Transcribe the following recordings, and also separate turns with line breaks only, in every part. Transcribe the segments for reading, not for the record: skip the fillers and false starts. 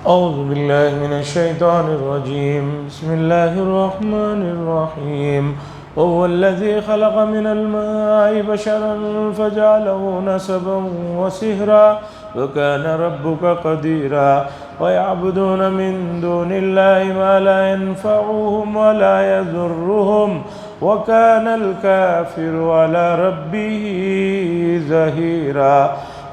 أعوذ بالله من الشيطان الرجيم. بسم الله الرحمن الرحيم. وهو الذي خلق من الماء بشرا فجعله نسبا وصهرا وكان ربك قديرا. ويعبدون من دون الله ما لا ينفعهم ولا يضرهم وكان الكافر على ربه ظهيرا.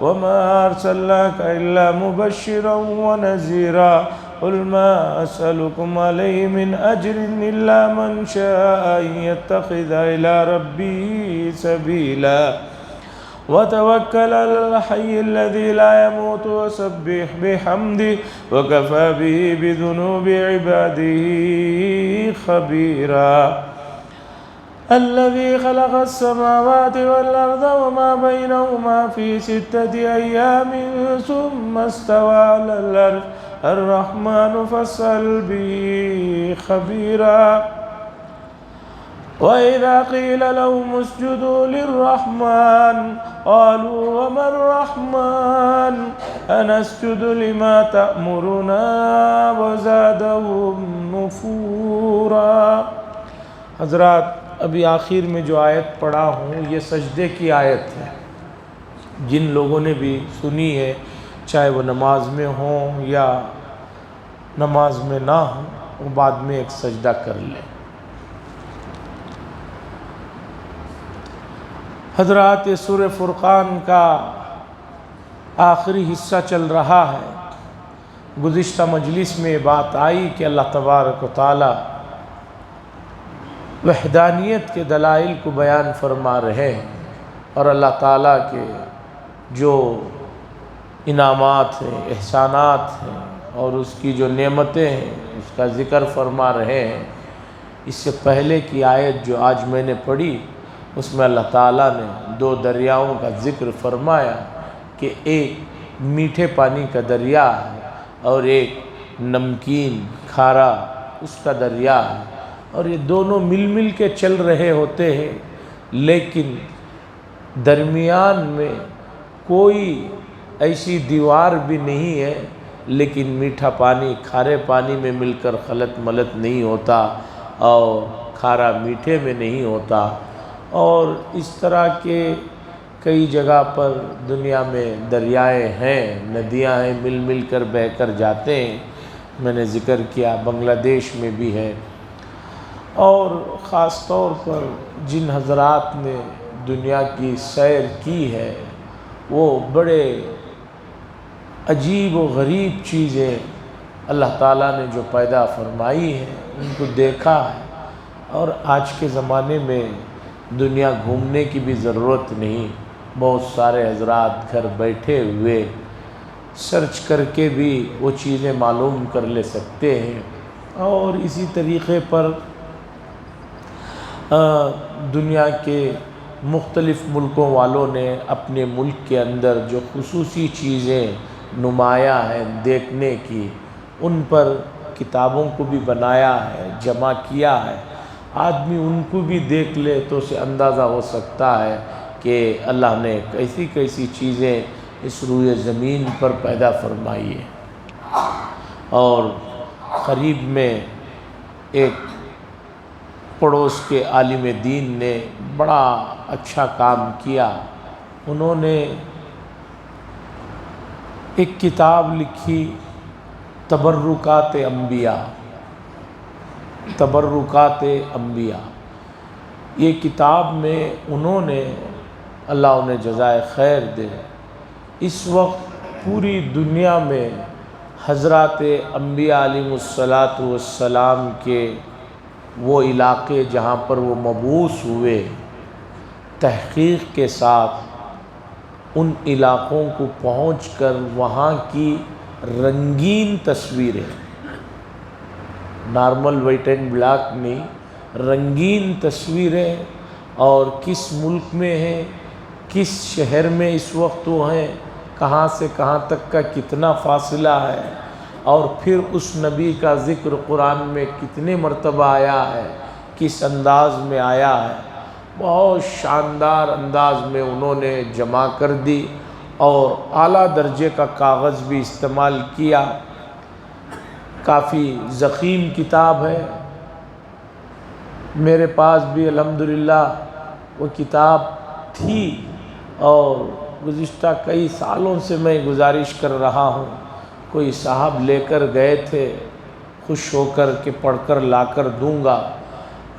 وما أرسلناك إلا مبشرا ونذيرا. قل ما أسألكم عليه من أجر إلا من شاء أن يتخذ إلى ربه سبيلا. وتوكل على الحي الذي لا يموت وسبح بحمده وكفى به بذنوب عباده خبيرا. الذي خلق السماوات والأرض وما بينهما في 6 أيام ثم استوى على العرش الرحمن فاسأل به خبيرا. وإذا قيل لهم اسجدوا للرحمن قالوا وما الرحمن أنسجد لما تأمرنا وزادهم نفورا. حضرات، ابھی آخر میں جو آیت پڑھا ہوں یہ سجدے کی آیت ہے. جن لوگوں نے بھی سنی ہے، چاہے وہ نماز میں ہوں یا نماز میں نہ ہوں، وہ بعد میں ایک سجدہ کر لیں. حضرات، یہ سورہ فرقان کا آخری حصہ چل رہا ہے. گزشتہ مجلس میں بات آئی کہ اللہ تبارک و تعالی وحدانیت کے دلائل کو بیان فرما رہے ہیں، اور اللہ تعالیٰ کے جو انعامات ہیں، احسانات ہیں، اور اس کی جو نعمتیں ہیں اس کا ذکر فرما رہے ہیں. اس سے پہلے کی آیت جو آج میں نے پڑھی، اس میں اللہ تعالیٰ نے 2 دریاؤں کا ذکر فرمایا کہ ایک میٹھے پانی کا دریا ہے اور ایک نمکین کھارا اس کا دریا ہے، اور یہ دونوں مل کے چل رہے ہوتے ہیں، لیکن درمیان میں کوئی ایسی دیوار بھی نہیں ہے. لیکن میٹھا پانی کھارے پانی میں مل کر خلط ملط نہیں ہوتا اور کھارا میٹھے میں نہیں ہوتا. اور اس طرح کے کئی جگہ پر دنیا میں دریائے ہیں، ندیاں ہیں، مل کر بہہ کر جاتے ہیں. میں نے ذکر کیا بنگلہ دیش میں بھی ہے. اور خاص طور پر جن حضرات نے دنیا کی سیر کی ہے وہ بڑے عجیب و غریب چیزیں اللہ تعالیٰ نے جو پیدا فرمائی ہیں ان کو دیکھا ہے. اور آج کے زمانے میں دنیا گھومنے کی بھی ضرورت نہیں. بہت سارے حضرات گھر بیٹھے ہوئے سرچ کر کے بھی وہ چیزیں معلوم کر لے سکتے ہیں. اور اسی طریقے پر دنیا کے مختلف ملکوں والوں نے اپنے ملک کے اندر جو خصوصی چیزیں نمایاں ہیں دیکھنے کی، ان پر کتابوں کو بھی بنایا ہے، جمع کیا ہے. آدمی ان کو بھی دیکھ لے تو اسے اندازہ ہو سکتا ہے کہ اللہ نے کیسی کیسی چیزیں اس روئے زمین پر پیدا فرمائی ہے. اور قریب میں ایک پڑوس کے عالم دین نے بڑا اچھا کام کیا. انہوں نے ایک کتاب لکھی، تبرکات انبیاء. تبرکات انبیاء، یہ کتاب میں انہوں نے، اللہ انہیں جزائے خیر دے، اس وقت پوری دنیا میں حضرات انبیاء علیہ السلام کے وہ علاقے جہاں پر وہ مبعوث ہوئے، تحقیق کے ساتھ ان علاقوں کو پہنچ کر وہاں کی رنگین تصویریں، نارمل وائٹ اینڈ بلیک نہیں، رنگین تصویریں، اور کس ملک میں ہیں، کس شہر میں اس وقت وہ ہیں، کہاں سے کہاں تک کا کتنا فاصلہ ہے، اور پھر اس نبی کا ذکر قرآن میں کتنے مرتبہ آیا ہے، کس انداز میں آیا ہے. بہت شاندار انداز میں انہوں نے جمع کر دی اور اعلیٰ درجے کا کاغذ بھی استعمال کیا. کافی ضخیم کتاب ہے، میرے پاس بھی الحمدللہ وہ کتاب تھی، اور گزشتہ کئی سالوں سے میں گزارش کر رہا ہوں، کوئی صاحب لے کر گئے تھے، خوش ہو کر کہ پڑھ کر لا کر دوں گا،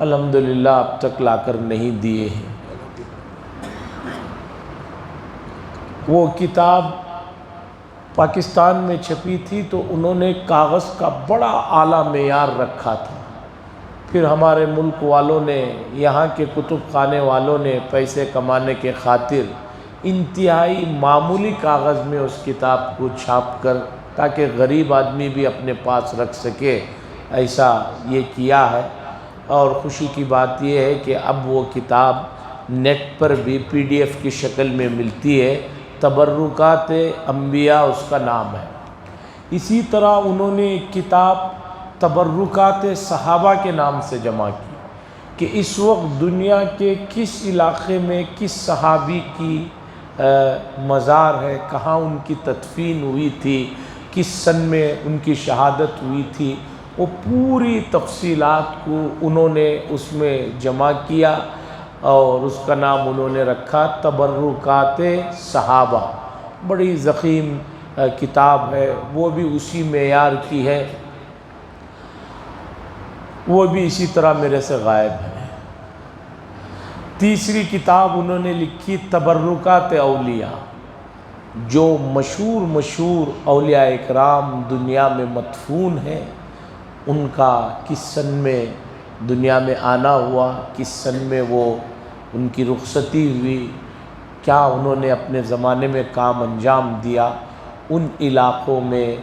الحمدللہ اب تک لا کر نہیں دیے ہیں۔ وہ کتاب پاکستان میں چھپی تھی تو انہوں نے کاغذ کا بڑا اعلیٰ معیار رکھا تھا، پھر ہمارے ملک والوں نے، یہاں کے کتب خانے والوں نے پیسے کمانے کے خاطر انتہائی معمولی کاغذ میں اس کتاب کو چھاپ کر، تاکہ غریب آدمی بھی اپنے پاس رکھ سکے، ایسا یہ کیا ہے۔ اور خوشی کی بات یہ ہے کہ اب وہ کتاب نیٹ پر بھی PDF کی شکل میں ملتی ہے، تبرکات انبیاء اس کا نام ہے۔ اسی طرح انہوں نے ایک کتاب تبرکات صحابہ کے نام سے جمع کی، کہ اس وقت دنیا کے کس علاقے میں کس صحابی کی مزار ہے، کہاں ان کی تدفین ہوئی تھی، کس سن میں ان کی شہادت ہوئی تھی، وہ پوری تفصیلات کو انہوں نے اس میں جمع کیا، اور اس کا نام انہوں نے رکھا تبرکات صحابہ۔ بڑی ضخیم کتاب ہے، وہ بھی اسی معیار کی ہے، وہ بھی اسی طرح میرے سے غائب ہے۔ تیسری کتاب انہوں نے لکھی تبرکات اولیاء، جو مشہور اولیاء اکرام دنیا میں مدفون ہیں، ان کا کس سن میں دنیا میں آنا ہوا، کس سن میں وہ ان کی رخصتی ہوئی، کیا انہوں نے اپنے زمانے میں کام انجام دیا، ان علاقوں میں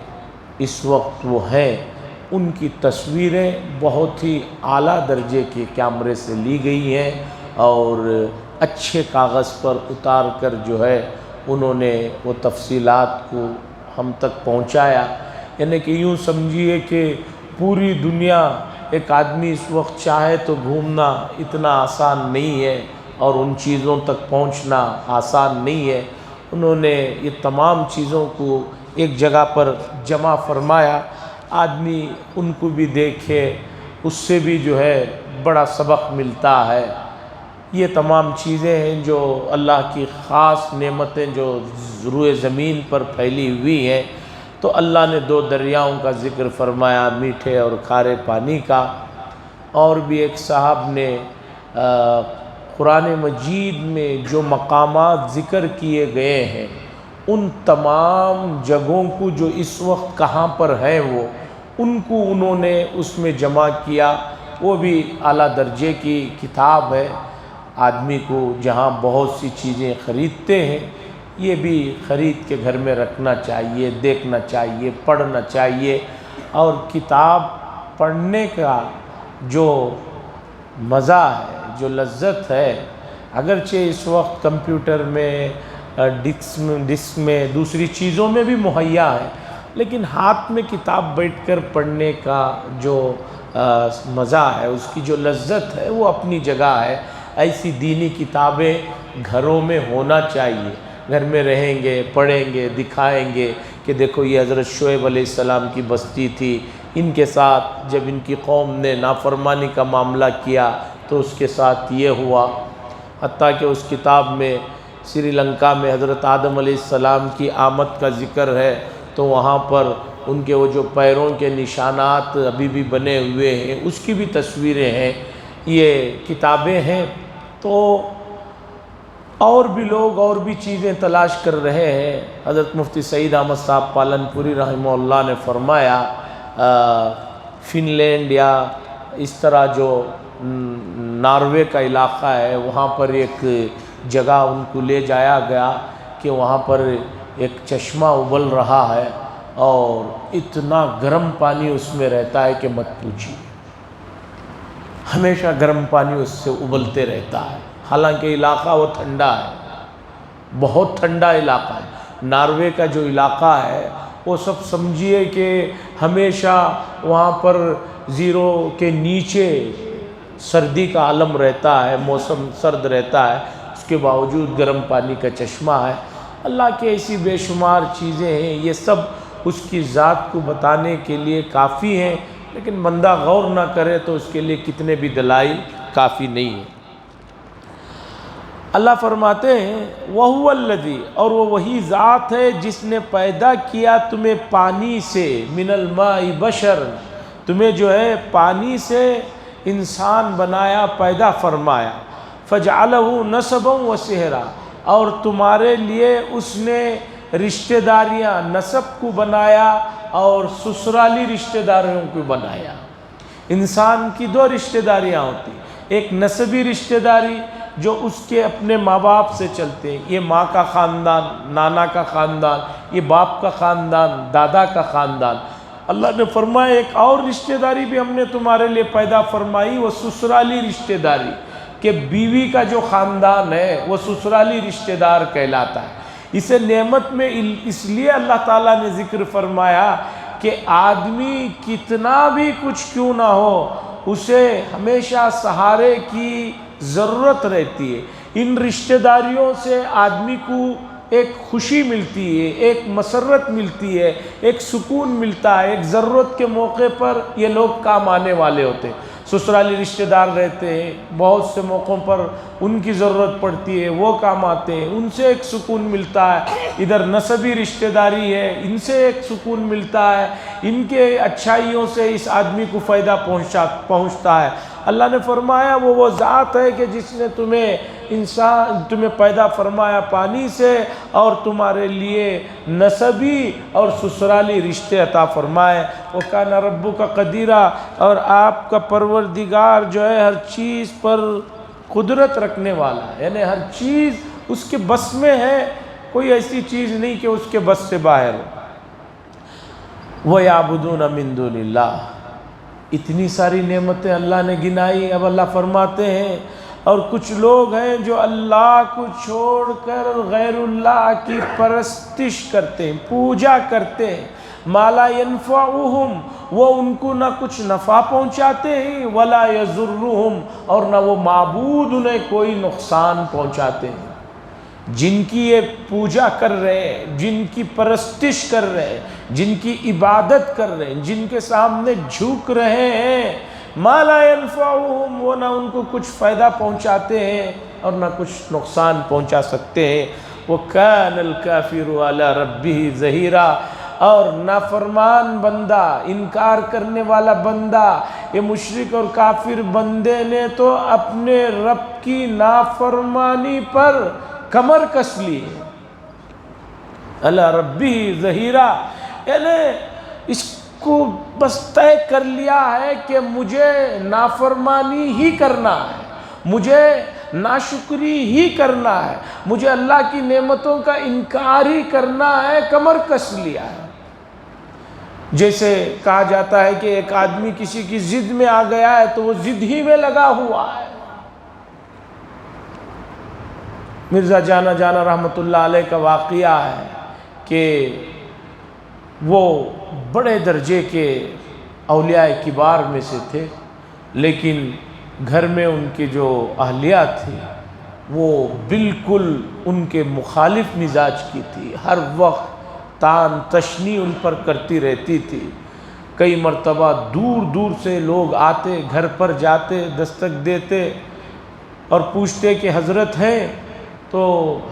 اس وقت وہ ہیں، ان کی تصویریں بہت ہی اعلیٰ درجے کے کیمرے سے لی گئی ہیں، اور اچھے کاغذ پر اتار کر جو ہے انہوں نے وہ تفصیلات کو ہم تک پہنچایا۔ یعنی کہ یوں سمجھیے کہ پوری دنیا ایک آدمی اس وقت چاہے تو گھومنا اتنا آسان نہیں ہے، اور ان چیزوں تک پہنچنا آسان نہیں ہے۔ انہوں نے یہ تمام چیزوں کو ایک جگہ پر جمع فرمایا، آدمی ان کو بھی دیکھے، اس سے بھی جو ہے بڑا سبق ملتا ہے۔ یہ تمام چیزیں ہیں جو اللہ کی خاص نعمتیں جو روئے زمین پر پھیلی ہوئی ہیں۔ تو اللہ نے 2 دریاؤں کا ذکر فرمایا، میٹھے اور کھارے پانی کا، اور بھی ایک صاحب نے قرآن مجید میں جو مقامات ذکر کیے گئے ہیں، ان تمام جگہوں کو جو اس وقت کہاں پر ہیں وہ، ان کو انہوں نے اس میں جمع کیا۔ وہ بھی اعلیٰ درجے کی کتاب ہے، آدمی کو جہاں بہت سی چیزیں خریدتے ہیں، یہ بھی خرید کے گھر میں رکھنا چاہیے، دیکھنا چاہیے، پڑھنا چاہیے۔ اور کتاب پڑھنے کا جو مزہ ہے، جو لذت ہے، اگرچہ اس وقت کمپیوٹر میں، ڈسک میں، دوسری چیزوں میں بھی مہیا ہے، لیکن ہاتھ میں کتاب بیٹھ کر پڑھنے کا جو مزہ ہے، اس کی جو لذت ہے، وہ اپنی جگہ ہے۔ ایسی دینی کتابیں گھروں میں ہونا چاہیے، گھر میں رہیں گے، پڑھیں گے، دکھائیں گے کہ دیکھو یہ حضرت شعیب علیہ السلام کی بستی تھی، ان کے ساتھ جب ان کی قوم نے نافرمانی کا معاملہ کیا تو اس کے ساتھ یہ ہوا۔ حتیٰ کہ اس کتاب میں سری لنکا میں حضرت آدم علیہ السلام کی آمد کا ذکر ہے، تو وہاں پر ان کے وہ جو پیروں کے نشانات ابھی بھی بنے ہوئے ہیں، اس کی بھی تصویریں ہیں، یہ کتابیں ہیں۔ تو اور بھی لوگ اور بھی چیزیں تلاش کر رہے ہیں۔ حضرت مفتی سعید احمد صاحب پالنپوری رحمہ اللہ نے فرمایا، فن لینڈ یا اس طرح جو ناروے کا علاقہ ہے، وہاں پر ایک جگہ ان کو لے جایا گیا کہ وہاں پر ایک چشمہ ابل رہا ہے، اور اتنا گرم پانی اس میں رہتا ہے کہ مت پوچھیے، ہمیشہ گرم پانی اس سے ابلتے رہتا ہے، حالانکہ علاقہ وہ ٹھنڈا ہے، بہت ٹھنڈا علاقہ ہے۔ ناروے کا جو علاقہ ہے وہ سب سمجھیے کہ ہمیشہ وہاں پر 0 کے نیچے سردی کا عالم رہتا ہے، موسم سرد رہتا ہے، اس کے باوجود گرم پانی کا چشمہ ہے۔ اللہ کی ایسی بے شمار چیزیں ہیں، یہ سب اس کی ذات کو بتانے کے لیے کافی ہیں، لیکن بندہ غور نہ کرے تو اس کے لیے کتنے بھی دلائل کافی نہیں ہیں۔ اللہ فرماتے ہیں وَهُوَ الَّذِي، اور وہ وہی ذات ہے جس نے پیدا کیا تمہیں پانی سے، من الماء بشر، تمہیں جو ہے پانی سے انسان بنایا، پیدا فرمایا، فَجْعَلَهُ نَسَبًا وَسِحْرًا، اور تمہارے لیے اس نے رشتہ داریاں، نسب کو بنایا اور سسرالی رشتہ داریوں کو بنایا۔ انسان کی دو رشتہ داریاں ہوتی، ایک نسبی رشتہ داری جو اس کے اپنے ماں باپ سے چلتے ہیں، یہ ماں کا خاندان، نانا کا خاندان، یہ باپ کا خاندان، دادا کا خاندان۔ اللہ نے فرمایا ایک اور رشتہ داری بھی ہم نے تمہارے لیے پیدا فرمائی، وہ سسرالی رشتہ داری، کہ بیوی کا جو خاندان ہے وہ سسرالی رشتہ دار کہلاتا ہے۔ اسے نعمت میں اس لیے اللہ تعالیٰ نے ذکر فرمایا کہ آدمی کتنا بھی کچھ کیوں نہ ہو، اسے ہمیشہ سہارے کی ضرورت رہتی ہے۔ ان رشتہ داریوں سے آدمی کو ایک خوشی ملتی ہے، ایک مسرت ملتی ہے، ایک سکون ملتا ہے، ایک ضرورت کے موقع پر یہ لوگ کام آنے والے ہوتے ہیں۔ سسرالی رشتہ دار رہتے ہیں، بہت سے موقعوں پر ان کی ضرورت پڑتی ہے، وہ کام آتے ہیں، ان سے ایک سکون ملتا ہے۔ ادھر نسبی رشتہ داری ہے، ان سے ایک سکون ملتا ہے، ان کے اچھائیوں سے اس آدمی کو فائدہ پہنچتا ہے۔ اللہ نے فرمایا وہ ذات ہے کہ جس نے تمہیں پیدا فرمایا پانی سے، اور تمہارے لیے نسبی اور سسرالی رشتے عطا فرمائے۔ وَكَانَ رَبُّكَ قَدِيرًا، اور آپ کا پروردگار جو ہے ہر چیز پر قدرت رکھنے والا ہے، یعنی ہر چیز اس کے بس میں ہے، کوئی ایسی چیز نہیں کہ اس کے بس سے باہر ہو۔ وَيَعْبُدُونَ مِن دُونِ اللَّهِ، اتنی ساری نعمتیں اللہ نے گنائی۔ اب اللہ فرماتے ہیں اور کچھ لوگ ہیں جو اللہ کو چھوڑ کر غیر اللہ کی پرستش کرتے ہیں، پوجا کرتے ہیں۔ ما لا ينفعهم، وہ ان کو نہ کچھ نفع پہنچاتے ہیں، ولا يضرهم، اور نہ وہ معبود انہیں کوئی نقصان پہنچاتے ہیں۔ جن کی یہ پوجا کر رہے ہیں، جن کی پرستش کر رہے ہیں، جن کی عبادت کر رہے ہیں، جن کے سامنے جھک رہے ہیں، ما لا ينفعهم، وہ نہ ان کو کچھ فائدہ پہنچاتے ہیں اور نہ کچھ نقصان پہنچا سکتے ہیں۔ وَكَانَ الْكَافِرُ عَلَى رَبِّهِ ظَهِيرًا، اور نافرمان بندہ، انکار کرنے والا بندہ، یہ مشرک اور کافر بندے نے تو اپنے رب کی نافرمانی پر کمر کس لی ہے۔ عَلَى رَبِّهِ ظَهِيرًا، یعنی اس کو بس طے کر لیا ہے کہ مجھے نافرمانی ہی کرنا ہے، مجھے ناشکری ہی کرنا ہے، مجھے اللہ کی نعمتوں کا انکار ہی کرنا ہے، کمر کس لیا ہے۔ جیسے کہا جاتا ہے کہ ایک آدمی کسی کی ضد میں آ گیا ہے تو وہ ضد ہی میں لگا ہوا ہے۔ مرزا جانا رحمت اللہ علیہ کا واقعہ ہے کہ وہ بڑے درجے کے اولیاء کبار میں سے تھے، لیکن گھر میں ان کی جو اہلیہ تھی وہ بالکل ان کے مخالف مزاج کی تھی، ہر وقت تان تشنی ان پر کرتی رہتی تھی۔ کئی مرتبہ دور دور سے لوگ آتے، گھر پر جاتے، دستک دیتے اور پوچھتے کہ حضرت ہیں؟ تو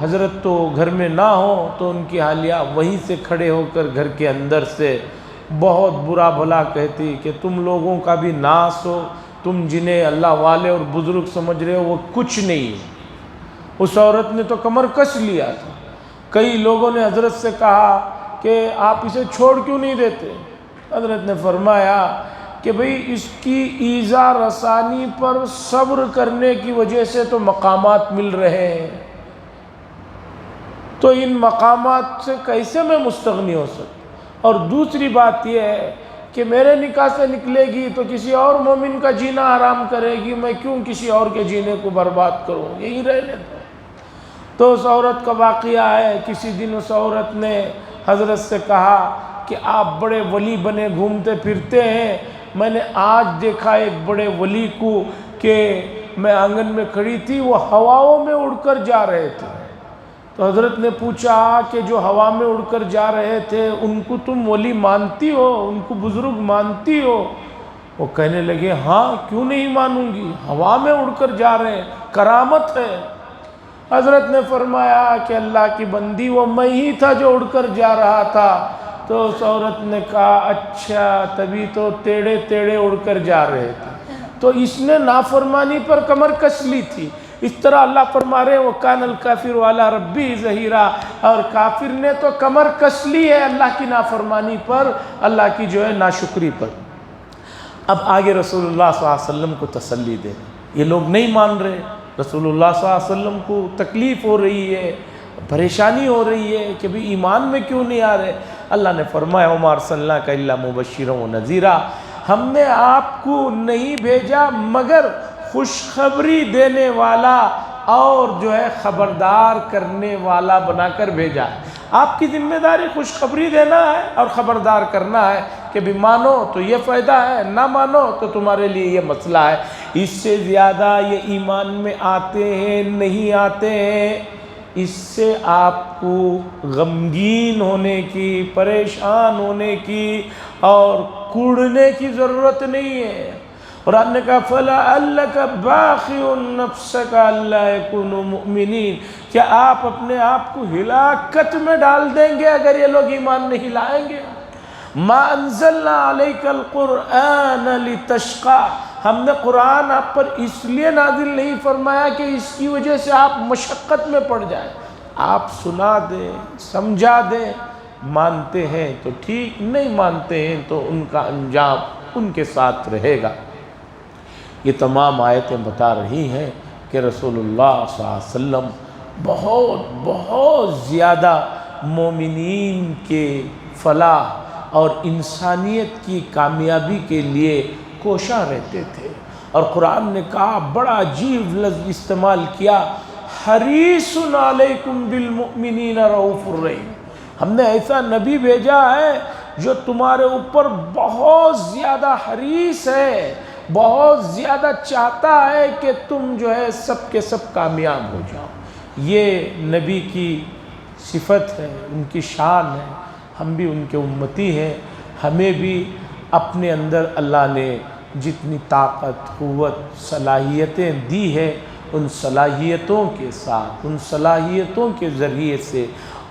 حضرت تو گھر میں نہ ہو تو ان کی حالیہ وہیں سے کھڑے ہو کر گھر کے اندر سے بہت برا بھلا کہتی کہ تم لوگوں کا بھی ناس ہو، تم جنہیں اللہ والے اور بزرگ سمجھ رہے ہو وہ کچھ نہیں ہے۔ اس عورت نے تو کمر کس لیا تھا۔ کئی لوگوں نے حضرت سے کہا کہ آپ اسے چھوڑ کیوں نہیں دیتے؟ حضرت نے فرمایا کہ بھئی اس کی ایذا رسانی پر صبر کرنے کی وجہ سے تو مقامات مل رہے ہیں، تو ان مقامات سے کیسے میں مستغنی ہو سکتا؟ اور دوسری بات یہ ہے کہ میرے نکاح سے نکلے گی تو کسی اور مومن کا جینا حرام کرے گی، میں کیوں کسی اور کے جینے کو برباد کروں، یہی رہنے دو۔ تو اس عورت کا واقعہ ہے، کسی دن اس عورت نے حضرت سے کہا کہ آپ بڑے ولی بنے گھومتے پھرتے ہیں، میں نے آج دیکھا ایک بڑے ولی کو کہ میں آنگن میں کھڑی تھی، وہ ہواؤں میں اڑ کر جا رہے تھے۔ تو حضرت نے پوچھا کہ جو ہوا میں اڑ کر جا رہے تھے ان کو تم ولی مانتی ہو، ان کو بزرگ مانتی ہو؟ وہ کہنے لگے ہاں کیوں نہیں مانوں گی، ہوا میں اڑ کر جا رہے ہیں، کرامت ہے۔ حضرت نے فرمایا کہ اللہ کی بندی وہ میں ہی تھا جو اڑ کر جا رہا تھا۔ تو اس عورت نے کہا اچھا تبھی تو ٹیڑے ٹیڑے اڑ کر جا رہے تھے، تو اس نے نافرمانی پر کمر کس لی تھی۔ اس طرح اللہ فرما رہے ہیں وَكَانَ الْكَافِرُ عَلَىٰ رَبِّهِ ظَهِيرًا، اور کافر نے تو کمر کس لی ہے اللہ کی نافرمانی پر، اللہ کی جو ہے ناشکری پر۔ اب آگے رسول اللہ صلی اللہ علیہ وسلم کو تسلی دے، یہ لوگ نہیں مان رہے، رسول اللہ صلی اللہ علیہ وسلم کو تکلیف ہو رہی ہے، پریشانی ہو رہی ہے کہ بھی ایمان میں کیوں نہیں آ رہے۔ اللہ نے فرمایا وَمَا أَرْسَلْنَاكَ إِلَّا مُبَشِّرًا وَنَذِيرًا، ہم نے آپ کو نہیں بھیجا مگر خوشخبری دینے والا اور جو ہے خبردار کرنے والا بنا کر بھیجا ہے۔ آپ کی ذمہ داری خوشخبری دینا ہے اور خبردار کرنا ہے کہ بھی مانو تو یہ فائدہ ہے، نہ مانو تو تمہارے لیے یہ مسئلہ ہے۔ اس سے زیادہ یہ ایمان میں آتے ہیں نہیں آتے ہیں، اس سے آپ کو غمگین ہونے کی، پریشان ہونے کی اور کوڑنے کی ضرورت نہیں ہے۔ قرآن نے کہا فَلَعَلَّكَ بَاخِعٌ نَفْسَكَ أَلَّا يَكُونُوا مُؤْمِنِينَ، کیا آپ اپنے آپ کو ہلاکت میں ڈال دیں گے اگر یہ لوگ ایمان نہیں لائیں گے؟ مَا أَنزَلْنَا عَلَيْكَ الْقُرْآنَ لِتَشْقَىٰ، ہم نے قرآن آپ پر اس لیے نازل نہیں فرمایا کہ اس کی وجہ سے آپ مشقت میں پڑ جائیں، آپ سنا دیں، سمجھا دیں، مانتے ہیں تو ٹھیک، نہیں مانتے ہیں تو ان کا انجام ان کے ساتھ رہے گا۔ یہ تمام آیتیں بتا رہی ہیں کہ رسول اللہ صلی اللہ علیہ وسلم بہت زیادہ مومنین کے فلاح اور انسانیت کی کامیابی کے لیے کوشاں رہتے تھے، اور قرآن نے کہا بڑا عجیب لفظ استعمال کیا، حریص علیکم بالمؤمنین رؤوف الرحیم، ہم نے ایسا نبی بھیجا ہے جو تمہارے اوپر بہت زیادہ حریص ہے، بہت زیادہ چاہتا ہے کہ تم جو ہے سب کے سب کامیاب ہو جاؤ۔ یہ نبی کی صفت ہے، ان کی شان ہے، ہم بھی ان کے امتی ہیں، ہمیں بھی اپنے اندر اللہ نے جتنی طاقت، قوت، صلاحیتیں دی ہے، ان صلاحیتوں کے ساتھ، ان صلاحیتوں کے ذریعے سے،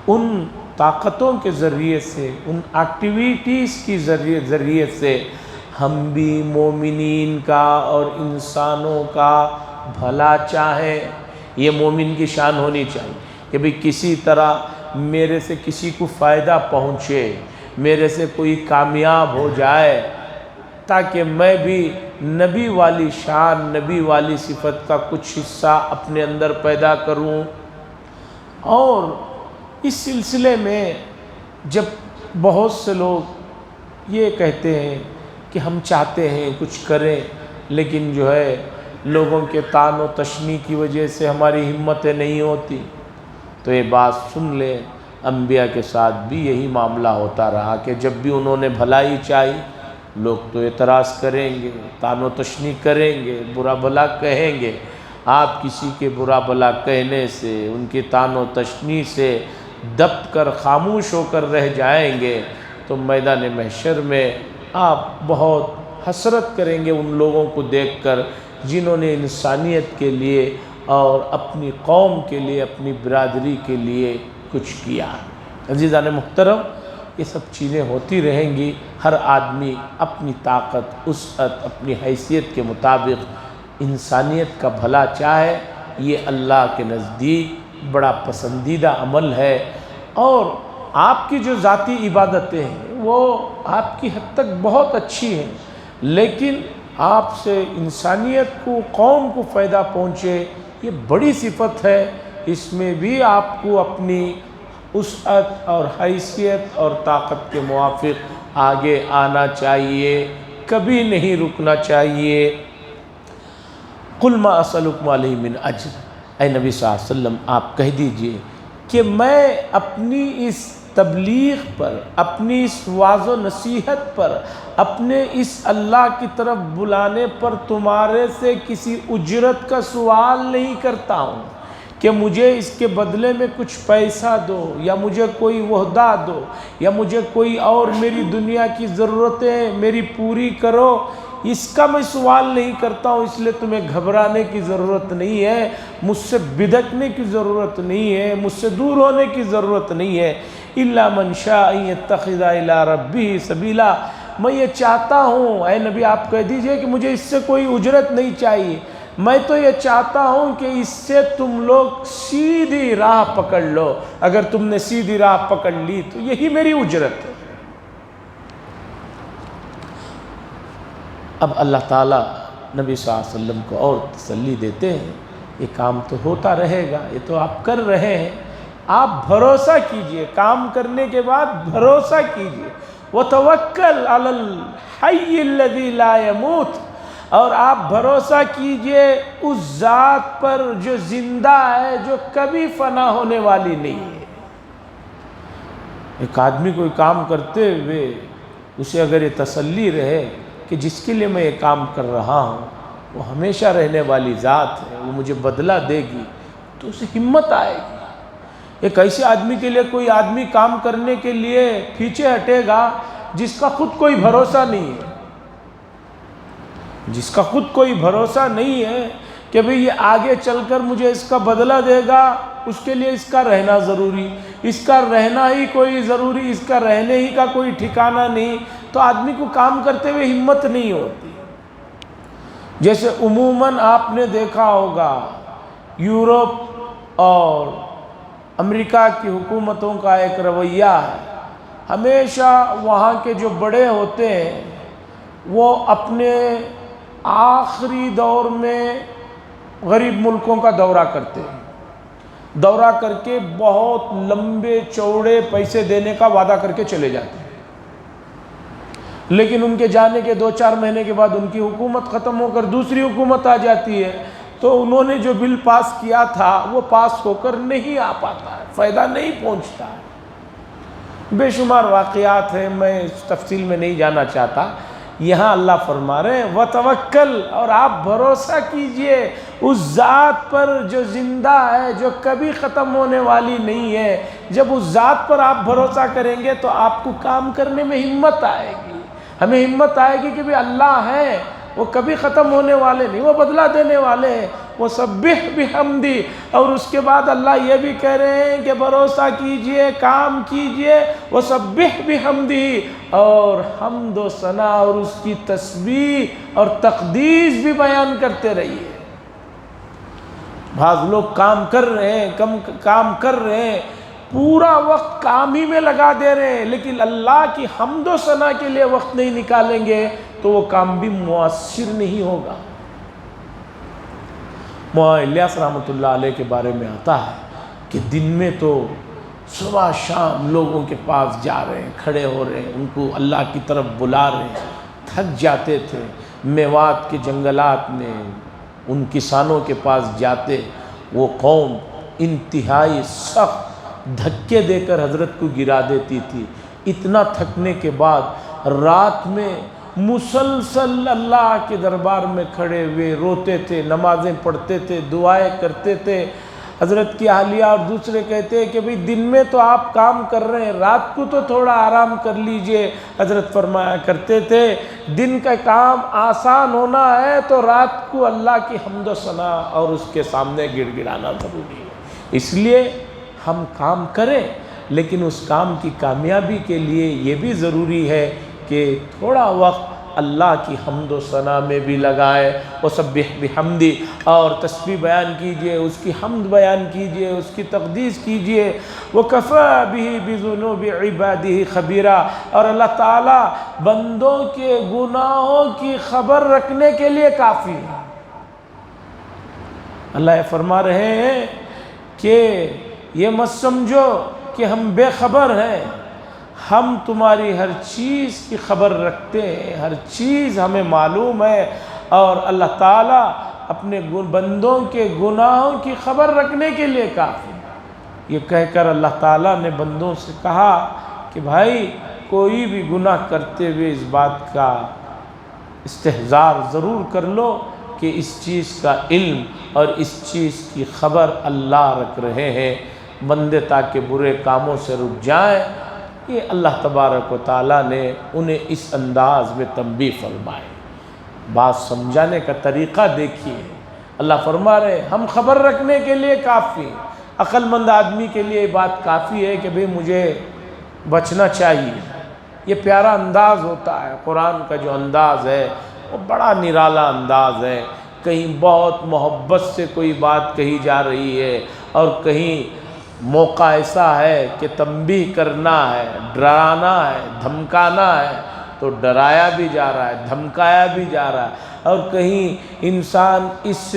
ان طاقتوں کے ذریعے سے، ان ایکٹیویٹیز کی ذریعے سے ہم بھی مومنین کا اور انسانوں کا بھلا چاہیں۔ یہ مومن کی شان ہونی چاہیے کہ بھی کسی طرح میرے سے کسی کو فائدہ پہنچے، میرے سے کوئی کامیاب ہو جائے، تاکہ میں بھی نبی والی شان، نبی والی صفت کا کچھ حصہ اپنے اندر پیدا کروں۔ اور اس سلسلے میں جب بہت سے لوگ یہ کہتے ہیں کہ ہم چاہتے ہیں کچھ کریں لیکن جو ہے لوگوں کے طعن و تشنیع کی وجہ سے ہماری ہمتیں نہیں ہوتی، تو یہ بات سن لیں، انبیاء کے ساتھ بھی یہی معاملہ ہوتا رہا کہ جب بھی انہوں نے بھلائی چاہی، لوگ تو اعتراض کریں گے، طعن و تشنیع کریں گے، برا بھلا کہیں گے۔ آپ کسی کے برا بھلا کہنے سے، ان کی طعن و تشنیع سے دب کر خاموش ہو کر رہ جائیں گے تو میدان محشر میں آپ بہت حسرت کریں گے ان لوگوں کو دیکھ کر جنہوں نے انسانیت کے لیے اور اپنی قوم کے لیے، اپنی برادری کے لیے کچھ کیا۔ عزیزان محترم، یہ سب چیزیں ہوتی رہیں گی، ہر آدمی اپنی طاقت، وسعت، اپنی حیثیت کے مطابق انسانیت کا بھلا چاہے، یہ اللہ کے نزدیک بڑا پسندیدہ عمل ہے۔ اور آپ کی جو ذاتی عبادتیں ہیں وہ آپ کی حد تک بہت اچھی ہیں، لیکن آپ سے انسانیت کو، قوم کو فائدہ پہنچے، یہ بڑی صفت ہے۔ اس میں بھی آپ کو اپنی وسعت اور حیثیت اور طاقت کے موافق آگے آنا چاہیے، کبھی نہیں رکنا چاہیے۔ قُلْ مَا أَسْأَلُكُمْ عَلَيْهِ مِنْ أَجْرٍ، اے نبی صلی اللہ علیہ وسلم آپ کہہ دیجئے کہ میں اپنی اس تبلیغ پر، اپنی اس واعظ و نصیحت پر، اپنے اس اللہ کی طرف بلانے پر تمہارے سے کسی اجرت کا سوال نہیں کرتا ہوں، کہ مجھے اس کے بدلے میں کچھ پیسہ دو یا مجھے کوئی عہدہ دو یا مجھے کوئی اور میری دنیا کی ضرورتیں میری پوری کرو، اس کا میں سوال نہیں کرتا ہوں، اس لیے تمہیں گھبرانے کی ضرورت نہیں ہے، مجھ سے بدکنے کی ضرورت نہیں ہے، مجھ سے دور ہونے کی ضرورت نہیں ہے۔ الا من شاء ان يتخذ الى ربه سبیلا، میں یہ چاہتا ہوں اے نبی آپ کہہ دیجئے کہ مجھے اس سے کوئی اجرت نہیں چاہیے، میں تو یہ چاہتا ہوں کہ اس سے تم لوگ سیدھی راہ پکڑ لو، اگر تم نے سیدھی راہ پکڑ لی تو یہی میری اجرت ہے۔ اب اللہ تعالیٰ نبی صلی اللہ علیہ وسلم کو اور تسلی دیتے ہیں، یہ کام تو ہوتا رہے گا، یہ تو آپ کر رہے ہیں، آپ بھروسہ کیجئے، کام کرنے کے بعد بھروسہ کیجئے، وَتَوَكَّلْ عَلَى الْحَيِّ الَّذِي لَا يَمُوتُ، اور آپ بھروسہ کیجئے اس ذات پر جو زندہ ہے، جو کبھی فنا ہونے والی نہیں ہے۔ ایک آدمی کوئی کام کرتے ہوئے اسے اگر یہ تسلی رہے کہ جس کے لیے میں یہ کام کر رہا ہوں وہ ہمیشہ رہنے والی ذات ہے، وہ مجھے بدلہ دے گی، تو اسے ہمت آئے گی۔ ایک ایسے آدمی کے لیے کوئی آدمی کام کرنے کے لیے پیچھے ہٹے گا جس کا خود کوئی بھروسہ نہیں ہے، جس کا خود کوئی بھروسہ نہیں ہے کہ بھئی یہ آگے چل کر مجھے اس کا بدلہ دے گا، اس کے لیے اس کا رہنا ضروری، اس کا رہنا ہی کوئی ضروری، اس کا رہنے ہی کا کوئی ٹھکانہ نہیں، تو آدمی کو کام کرتے ہوئے ہمت نہیں ہوتی۔ جیسے عموماً آپ نے دیکھا ہوگا یورپ اور امریکہ کی حکومتوں کا ایک رویہ ہے، ہمیشہ وہاں کے جو بڑے ہوتے ہیں وہ اپنے آخری دور میں غریب ملکوں کا دورہ کرتے ہیں، دورہ کر کے بہت لمبے چوڑے پیسے دینے کا وعدہ کر کے چلے جاتے ہیں، لیکن ان کے جانے کے 2-4 مہینے کے بعد ان کی حکومت ختم ہو کر دوسری حکومت آ جاتی ہے، تو انہوں نے جو بل پاس کیا تھا وہ پاس ہو کر نہیں آ پاتا ہے، فائدہ نہیں پہنچتا ہے۔ بے شمار واقعات ہیں، میں اس تفصیل میں نہیں جانا چاہتا۔ یہاں اللہ فرما رہے ہیں وَتَوَكَّلْ، اور آپ بھروسہ کیجئے اس ذات پر جو زندہ ہے، جو کبھی ختم ہونے والی نہیں ہے۔ جب اس ذات پر آپ بھروسہ کریں گے تو آپ کو کام کرنے میں ہمت آئے گی، ہمیں ہمت آئے گی کہ بھی اللہ ہے، وہ کبھی ختم ہونے والے نہیں، وہ بدلہ دینے والے ہیں۔ وَسَبِّحْ بِحَمْدِهِ، اور اس کے بعد اللہ یہ بھی کہہ رہے ہیں کہ بھروسہ کیجئے، کام کیجئے، وَسَبِّحْ بِحَمْدِهِ، اور حمد و ثنا اور اس کی تسبیح اور تقدیس بھی بیان کرتے رہیے۔ بعض لوگ کام کر رہے ہیں، کام کر رہے ہیں، پورا وقت کام ہی میں لگا دے رہے ہیں، لیکن اللہ کی حمد و ثنا کے لیے وقت نہیں نکالیں گے تو وہ کام بھی مؤثر نہیں ہوگا۔ مولانا الیاس رحمۃ اللہ علیہ کے بارے میں آتا ہے کہ دن میں تو صبح شام لوگوں کے پاس جا رہے ہیں، کھڑے ہو رہے ہیں، ان کو اللہ کی طرف بلا رہے ہیں، تھک جاتے تھے، میوات کے جنگلات میں ان کسانوں کے پاس جاتے، وہ قوم انتہائی سخت دھکے دے کر حضرت کو گرا دیتی تھی۔ اتنا تھکنے کے بعد رات میں مسلسل اللہ کے دربار میں کھڑے ہوئے روتے تھے، نمازیں پڑھتے تھے، دعائیں کرتے تھے۔ حضرت کی اہلیہ اور دوسرے کہتے ہیں کہ بھئی دن میں تو آپ کام کر رہے ہیں، رات کو تو تھوڑا آرام کر لیجئے۔ حضرت فرمایا کرتے تھے دن کا کام آسان ہونا ہے تو رات کو اللہ کی حمد و ثنا اور اس کے سامنے گڑ گڑانا ضروری ہے۔ اس لیے ہم کام کریں، لیکن اس کام کی کامیابی کے لیے یہ بھی ضروری ہے کہ تھوڑا وقت اللہ کی حمد و ثنا میں بھی لگائے۔ وَسَبِّحْ بِحَمْدِهِ، اور تسبیح بیان کیجئے، اس کی حمد بیان کیجئے، اس کی تقدیس کیجئے۔ وَكَفَى بِهِ بِذُنُوبِ عِبَادِهِ خَبِيرًا، اور اللہ تعالیٰ بندوں کے گناہوں کی خبر رکھنے کے لیے کافی ہے۔ اللہ یہ فرما رہے ہیں کہ یہ مت سمجھو کہ ہم بے خبر ہیں، ہم تمہاری ہر چیز کی خبر رکھتے ہیں، ہر چیز ہمیں معلوم ہے، اور اللہ تعالیٰ اپنے بندوں کے گناہوں کی خبر رکھنے کے لیے کافی ہے۔ یہ کہہ کر اللہ تعالیٰ نے بندوں سے کہا کہ بھائی کوئی بھی گناہ کرتے ہوئے اس بات کا استحضار ضرور کر لو کہ اس چیز کا علم اور اس چیز کی خبر اللہ رکھ رہے ہیں، بندے تاکہ برے کاموں سے رک جائیں۔ یہ اللہ تبارک و تعالیٰ نے انہیں اس انداز میں تنبیہ فرمائے۔ بات سمجھانے کا طریقہ دیکھیے، اللہ فرما رہے ہم خبر رکھنے کے لیے کافی، عقل مند آدمی کے لیے یہ بات کافی ہے کہ بھئی مجھے بچنا چاہیے۔ یہ پیارا انداز ہوتا ہے، قرآن کا جو انداز ہے وہ بڑا نرالا انداز ہے۔ کہیں بہت محبت سے کوئی بات کہی جا رہی ہے، اور کہیں موقع ایسا ہے کہ تنبیہ کرنا ہے، ڈرانا ہے، دھمکانا ہے، تو ڈرایا بھی جا رہا ہے، دھمکایا بھی جا رہا ہے۔ اور کہیں انسان اس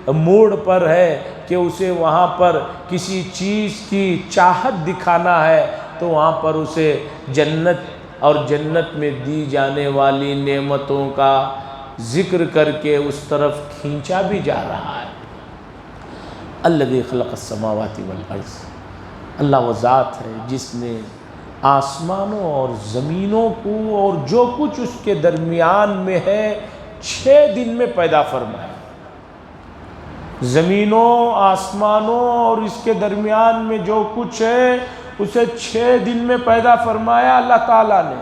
موڈ پر ہے کہ اسے وہاں پر کسی چیز کی چاہت دکھانا ہے، تو وہاں پر اسے جنت اور جنت میں دی جانے والی نعمتوں کا ذکر کر کے اس طرف کھینچا بھی جا رہا ہے۔ الذی خلق السماوات والارض، اللہ وہ ذات ہے جس نے آسمانوں اور زمینوں کو اور جو کچھ اس کے درمیان میں ہے 6 دن میں پیدا فرمایا۔ زمینوں، آسمانوں اور اس کے درمیان میں جو کچھ ہے اسے 6 دن میں پیدا فرمایا اللہ تعالیٰ نے۔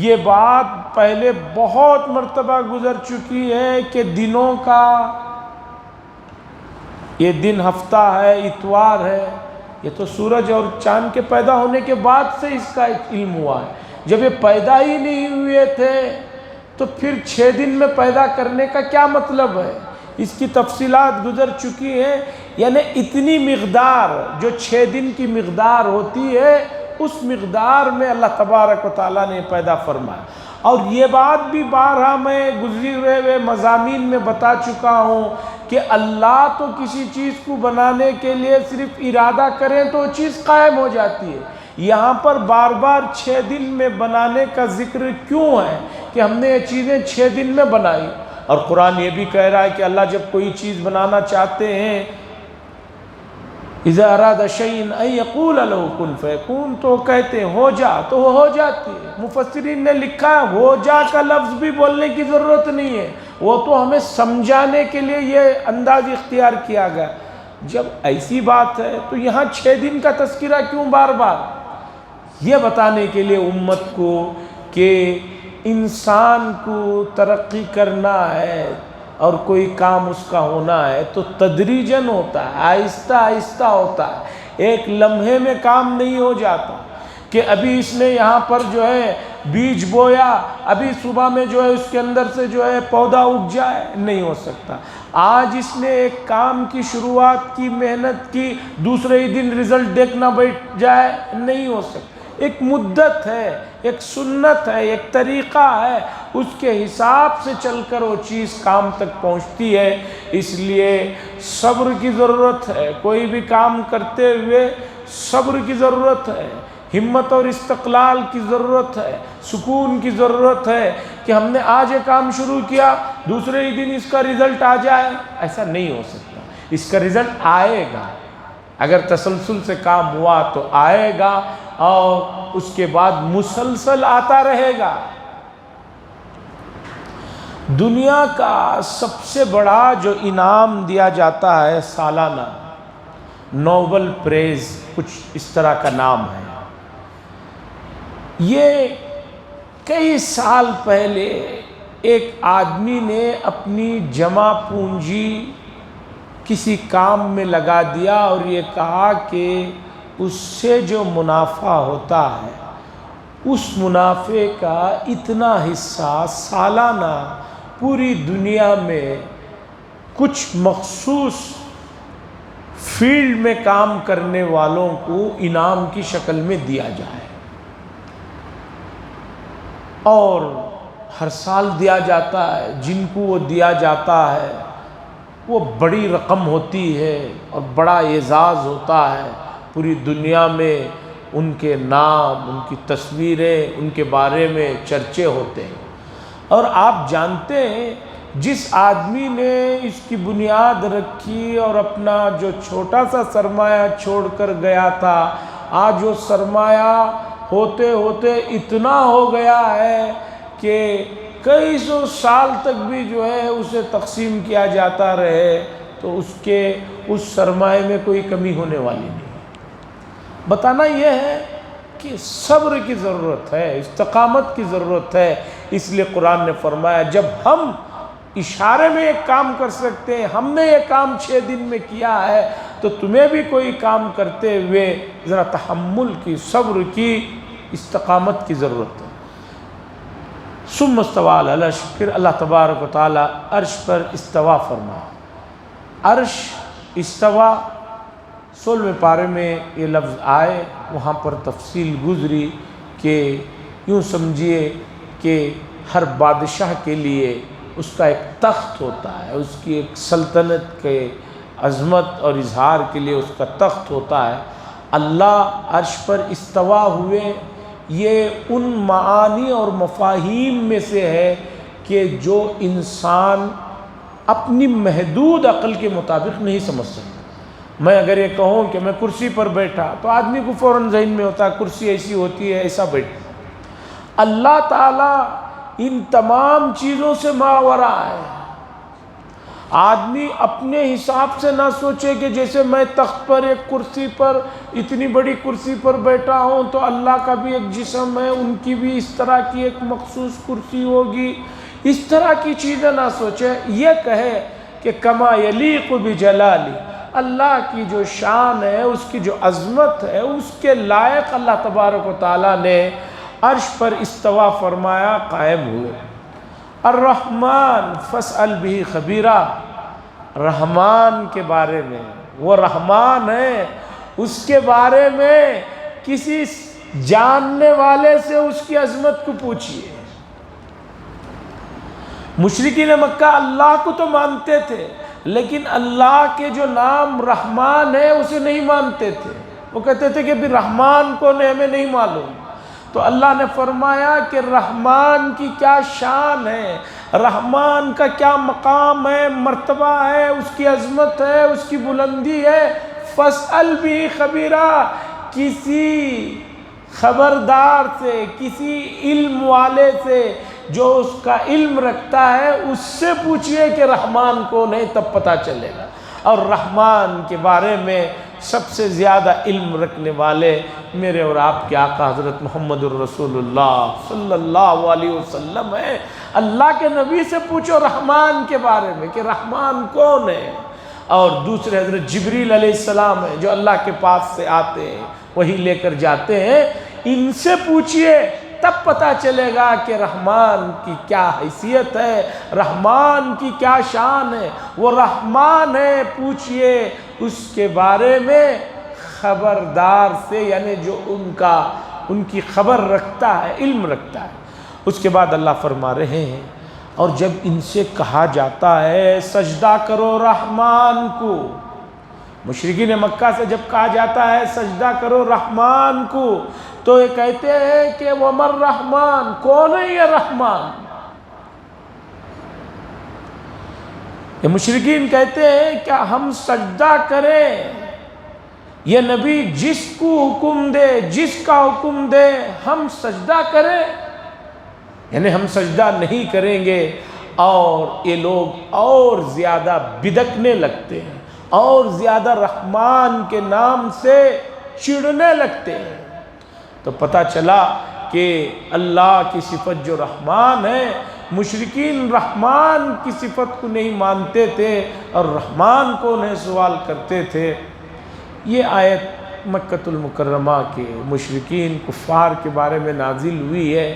یہ بات پہلے بہت مرتبہ گزر چکی ہے کہ دنوں کا یہ دن ہفتہ ہے، اتوار ہے، یہ تو سورج اور چاند کے پیدا ہونے کے بعد سے اس کا علم ہوا ہے۔ جب یہ پیدا ہی نہیں ہوئے تھے تو پھر 6 دن میں پیدا کرنے کا کیا مطلب ہے؟ اس کی تفصیلات گزر چکی ہیں۔ یعنی اتنی مقدار جو 6 دن کی مقدار ہوتی ہے، اس مقدار میں اللہ تبارک و تعالیٰ نے پیدا فرمایا۔ اور یہ بات بھی بارہا میں گزرے ہوئے مضامین میں بتا چکا ہوں کہ اللہ تو کسی چیز کو بنانے کے لیے صرف ارادہ کریں تو وہ چیز قائم ہو جاتی ہے۔ یہاں پر بار بار 6 دن میں بنانے کا ذکر کیوں ہے کہ ہم نے یہ چیزیں 6 دن میں بنائی؟ اور قرآن یہ بھی کہہ رہا ہے کہ اللہ جب کوئی چیز بنانا چاہتے ہیں، اذا اراد شیء ان یقول له کن فیکون، تو کہتے ہیں ہو جا، تو وہ ہو جاتی ہے۔ مفسرین نے لکھا ہے ہو جا کا لفظ بھی بولنے کی ضرورت نہیں ہے، وہ تو ہمیں سمجھانے کے لیے یہ انداز اختیار کیا گیا۔ جب ایسی بات ہے تو یہاں 6 دن کا تذکرہ کیوں بار بار؟ یہ بتانے کے لیے امت کو کہ انسان کو ترقی کرنا ہے اور کوئی کام اس کا ہونا ہے تو تدریجاً ہوتا ہے، آہستہ آہستہ ہوتا ہے۔ ایک لمحے میں کام نہیں ہو جاتا کہ ابھی اس نے یہاں پر جو ہے بیج بویا، ابھی صبح میں جو ہے اس کے اندر سے جو ہے پودا اگ جائے، نہیں ہو سکتا۔ آج اس نے ایک کام کی شروعات کی، محنت کی، دوسرے ہی دن رزلٹ دیکھنا بیٹھ جائے، نہیں ہو سکتا۔ ایک مدت ہے، ایک سنت ہے، ایک طریقہ ہے، اس کے حساب سے چل کر وہ چیز کام تک پہنچتی ہے۔ اس لیے صبر کی ضرورت ہے، کوئی بھی کام کرتے ہوئے صبر کی ضرورت ہے، ہمت اور استقلال کی ضرورت ہے، سکون کی ضرورت ہے کہ ہم نے آج یہ کام شروع کیا، دوسرے ہی دن اس کا رزلٹ آ جائے، ایسا نہیں ہو سکتا۔ اس کا رزلٹ آئے گا، اگر تسلسل سے کام ہوا تو آئے گا، اور اس کے بعد مسلسل آتا رہے گا۔ دنیا کا سب سے بڑا جو انعام دیا جاتا ہے سالانہ، نوبل پرائز، کچھ اس طرح کا نام ہے۔ یہ کئی سال پہلے ایک آدمی نے اپنی جمع پونجی کسی کام میں لگا دیا اور یہ کہا کہ اس سے جو منافع ہوتا ہے اس منافع کا اتنا حصہ سالانہ پوری دنیا میں کچھ مخصوص فیلڈ میں کام کرنے والوں کو انعام کی شکل میں دیا جائے، اور ہر سال دیا جاتا ہے۔ جن کو وہ دیا جاتا ہے وہ بڑی رقم ہوتی ہے اور بڑا اعزاز ہوتا ہے، پوری دنیا میں ان کے نام، ان کی تصویریں، ان کے بارے میں چرچے ہوتے ہیں۔ اور آپ جانتے ہیں جس آدمی نے اس کی بنیاد رکھی اور اپنا جو چھوٹا سا سرمایہ چھوڑ کر گیا تھا، آج وہ سرمایہ ہوتے ہوتے اتنا ہو گیا ہے کہ کئی سو سال تک بھی جو ہے اسے تقسیم کیا جاتا رہے تو اس سرمایہ میں کوئی کمی ہونے والی نہیں۔ بتانا یہ ہے کہ صبر کی ضرورت ہے، استقامت کی ضرورت ہے۔ اس لیے قرآن نے فرمایا جب ہم اشارے میں ایک کام کر سکتے ہیں، ہم نے یہ کام 6 دن میں کیا ہے، تو تمہیں بھی کوئی کام کرتے ہوئے ذرا تحمل کی، صبر کی، استقامت کی ضرورت ہے۔ ثم استوى علی العرش، پھر اللہ تبارک و تعالی عرش پر استوا فرمایا۔ عرش استوا 16ویں پارے میں یہ لفظ آئے، وہاں پر تفصیل گزری کہ یوں سمجھیے کہ ہر بادشاہ کے لیے اس کا ایک تخت ہوتا ہے، اس کی ایک سلطنت کے عظمت اور اظہار کے لیے اس کا تخت ہوتا ہے۔ اللہ عرش پر استوا ہوئے، یہ ان معانی اور مفاہیم میں سے ہے کہ جو انسان اپنی محدود عقل کے مطابق نہیں سمجھ سکتا۔ میں اگر یہ کہوں کہ میں کرسی پر بیٹھا تو آدمی کو فوراً ذہن میں ہوتا ہے کرسی ایسی ہوتی ہے، ایسا بیٹھا۔ اللہ تعالیٰ ان تمام چیزوں سے ماورا ہے۔ آدمی اپنے حساب سے نہ سوچے کہ جیسے میں تخت پر ایک کرسی پر، اتنی بڑی کرسی پر بیٹھا ہوں تو اللہ کا بھی ایک جسم ہے، ان کی بھی اس طرح کی ایک مخصوص کرسی ہوگی، اس طرح کی چیزیں نہ سوچے۔ یہ کہے کہ کما یلیق بجلالی، اللہ کی جو شان ہے، اس کی جو عظمت ہے، اس کے لائق اللہ تبارک و تعالیٰ نے عرش پر استوا فرمایا، قائم ہوئے۔ الرحمن فاسأل به خبیرا، رحمان کے بارے میں، وہ رحمان ہے، اس کے بارے میں کسی جاننے والے سے اس کی عظمت کو پوچھئے۔ مشرکین مکہ اللہ کو تو مانتے تھے، لیکن اللہ کے جو نام رحمان ہے اسے نہیں مانتے تھے۔ وہ کہتے تھے کہ بھی رحمان کون ہے ہمیں نہیں معلوم۔ تو اللہ نے فرمایا کہ رحمان کی کیا شان ہے، رحمان کا کیا مقام ہے، مرتبہ ہے، اس کی عظمت ہے، اس کی بلندی ہے۔ فاسأل بھی خبیرہ، کسی خبردار سے، کسی علم والے سے جو اس کا علم رکھتا ہے، اس سے پوچھئے کہ رحمان کون ہے، تب پتہ چلے گا۔ اور رحمان کے بارے میں سب سے زیادہ علم رکھنے والے میرے اور آپ کے آقا حضرت محمد الرسول اللہ صلی اللہ علیہ وسلم ہیں۔ اللہ کے نبی سے پوچھو رحمان کے بارے میں کہ رحمان کون ہے۔ اور دوسرے حضرت جبریل علیہ السلام ہیں جو اللہ کے پاس سے آتے ہیں، وہی لے کر جاتے ہیں، ان سے پوچھئے تب پتہ چلے گا کہ رحمان کی کیا حیثیت ہے، رحمان کی کیا شان ہے۔ وہ رحمان ہے، پوچھئے اس کے بارے میں خبردار سے، یعنی جو ان کی خبر رکھتا ہے، علم رکھتا ہے۔ اس کے بعد اللہ فرما رہے ہیں اور جب ان سے کہا جاتا ہے سجدہ کرو رحمان کو، مشرکین مکہ سے جب کہا جاتا ہے سجدہ کرو رحمان کو، تو یہ کہتے ہیں کہ وَمَن رحمان، کون ہے یہ رحمان؟ یہ مشرکین کہتے ہیں کہ ہم سجدہ کریں، یہ نبی جس کو حکم دے، جس کا حکم دے ہم سجدہ کریں، یعنی ہم سجدہ نہیں کریں گے۔ اور یہ لوگ اور زیادہ بدکنے لگتے ہیں، اور زیادہ رحمان کے نام سے چڑھنے لگتے ہیں۔ تو پتہ چلا کہ اللہ کی صفت جو رحمان ہے، مشرکین رحمان کی صفت کو نہیں مانتے تھے، اور رحمان کون ہے سوال کرتے تھے۔ یہ آیت مکہ المکرمہ کے مشرکین کفار کے بارے میں نازل ہوئی ہے۔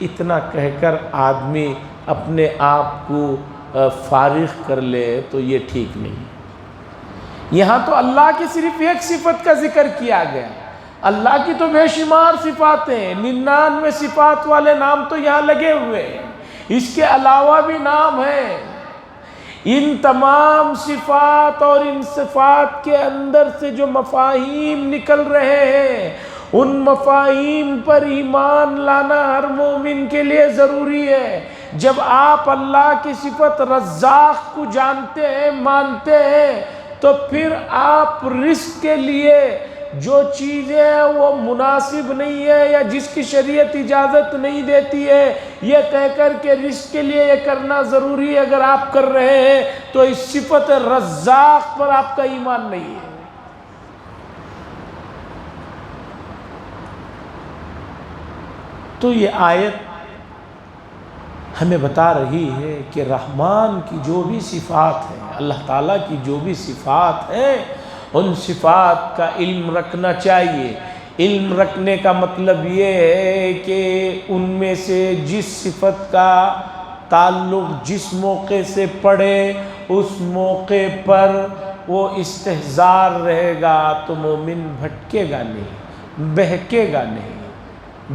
اتنا کہہ کر آدمی اپنے آپ کو فارغ کر لے تو یہ ٹھیک نہیں۔ یہاں تو اللہ کی صرف ایک صفت کا ذکر کیا گیا، اللہ کی تو بے شمار صفاتیں ہیں، 99 صفات والے نام تو یہاں لگے ہوئے ہیں، اس کے علاوہ بھی نام ہیں۔ ان تمام صفات اور ان صفات کے اندر سے جو مفاہیم نکل رہے ہیں، ان مفاہیم پر ایمان لانا ہر مومن کے لیے ضروری ہے۔ جب آپ اللہ کی صفت رزاق کو جانتے ہیں، مانتے ہیں، تو پھر آپ رزق کے لیے جو چیزیں ہیں وہ مناسب نہیں ہے یا جس کی شریعت اجازت نہیں دیتی ہے، یہ کہہ کر کے رزق کے لیے یہ کرنا ضروری ہے، اگر آپ کر رہے ہیں تو اس صفت رزاق پر آپ کا ایمان نہیں ہے۔ تو یہ آیت ہمیں بتا رہی ہے کہ رحمان کی جو بھی صفات ہیں، اللہ تعالیٰ کی جو بھی صفات ہیں، ان صفات کا علم رکھنا چاہیے۔ علم رکھنے کا مطلب یہ ہے کہ ان میں سے جس صفت کا تعلق جس موقع سے پڑے اس موقع پر وہ استحضار رہے گا تو مومن بھٹکے گا نہیں، بہکے گا نہیں،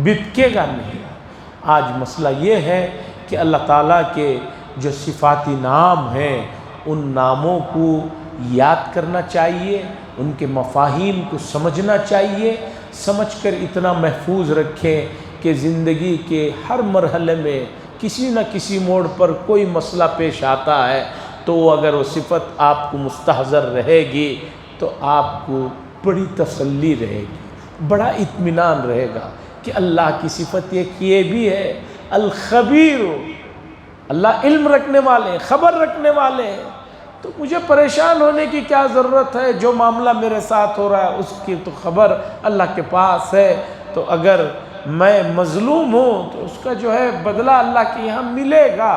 بتکے گا نہیں۔ آج مسئلہ یہ ہے کہ اللہ تعالیٰ کے جو صفاتی نام ہیں ان ناموں کو یاد کرنا چاہیے، ان کے مفاہیم کو سمجھنا چاہیے، سمجھ کر اتنا محفوظ رکھیں کہ زندگی کے ہر مرحلے میں کسی نہ کسی موڑ پر کوئی مسئلہ پیش آتا ہے تو اگر وہ صفت آپ کو مستحضر رہے گی تو آپ کو بڑی تسلی رہے گی، بڑا اطمینان رہے گا کہ اللہ کی صفت یہ بھی ہے الخبیر، اللہ علم رکھنے والے ہیں، خبر رکھنے والے ہیں، تو مجھے پریشان ہونے کی کیا ضرورت ہے؟ جو معاملہ میرے ساتھ ہو رہا ہے اس کی تو خبر اللہ کے پاس ہے، تو اگر میں مظلوم ہوں تو اس کا جو ہے بدلہ اللہ کے یہاں ملے گا۔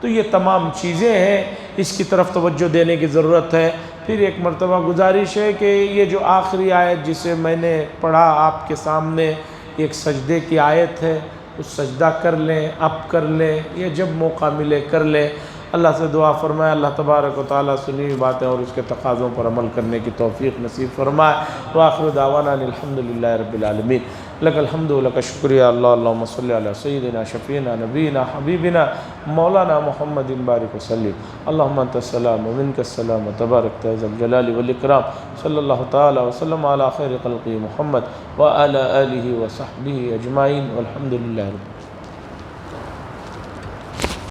تو یہ تمام چیزیں ہیں، اس کی طرف توجہ دینے کی ضرورت ہے۔ پھر ایک مرتبہ گزارش ہے کہ یہ جو آخری آیت جسے میں نے پڑھا آپ کے سامنے، ایک سجدے کی آیت ہے، اس سجدہ کر لیں، اب کر لیں، یہ جب موقع ملے کر لیں۔ اللہ سے دعا فرمائے اللہ تبارک و تعالیٰ سنی ہوئی باتیں اور اس کے تقاضوں پر عمل کرنے کی توفیق نصیب فرمائے۔ وآخر دعوانا الحمدللہ رب العالمین۔ لک الحمد و لک شکریہ اللہ، اللہم صلی علی سیدنا شفیعنا نبینا حبیبنا مولانا محمد بارک وسلم۔ اللہم انت السلام و منک السلام و تبارک ذا الجلال والاکرام۔ صلی اللہ تعالی وسلم علی خیر خلقہ محمد وعلی آلہ وصحبہ اجمعین والحمدللہ رب العالمین۔